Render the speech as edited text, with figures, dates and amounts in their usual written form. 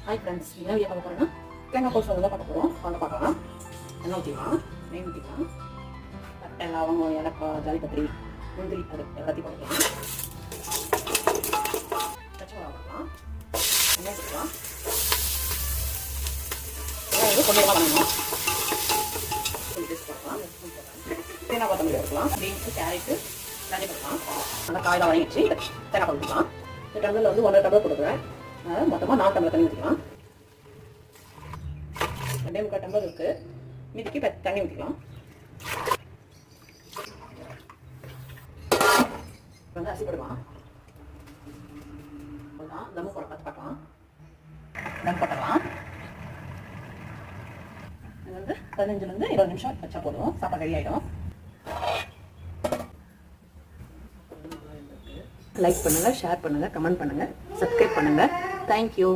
Hi friends, என்ன video பார்க்க போகிறோன்னா தேங்காய் பால் சாதம் தான் பார்க்க போகிறோம். வாங்க பார்க்கலாம். எண்ணெய் ஊற்றிக்கலாம், நெய் ஊற்றிக்கலாம், பட்டை, லவங்கம், ஏலக்காய், ஜாதிபத்திரி, முந்திரி அது எல்லாத்தையும் போட்டுக்கலாம். பச்சை மிளகா போடலாம், எண்ணெய் ஊற்றிக்கலாம். கொஞ்சமாக பண்ணணும். போடலாம், தேங்காய் கொத்தமல்லி போட்டுக்கலாம், பீன்ஸு, கேரட்டு எல்லாத்தையும் போடலாம். நல்லா காயெல்லாம் வதங்கிடுச்சு. தேங்காய் பால் ஊற்றிக்கலாம். இந்த டம்ளரில் வந்து 1.5 டம்ளர் போட்டுக்கிறேன். மொத்தமாக 4 டம்ளர் தண்ணி ஊற்றிக்கலாம். 2.25 டம்ளர் இருக்குது. மீதிக்கு தண்ணி ஊற்றிக்கலாம். வந்து அரிசி போடுவான். தம்மு போட பார்க்கலாம். தம் போட்டலாம். இது வந்து 15லேருந்து 20 நிமிஷம் வச்சா போதும். சாப்பாடு ரெடி ஆகிடும். லைக் பண்ணுங்கள், ஷேர் பண்ணுங்கள், கமெண்ட் பண்ணுங்கள், சப்ஸ்கிரைப் பண்ணுங்கள். தேங்க்யூ.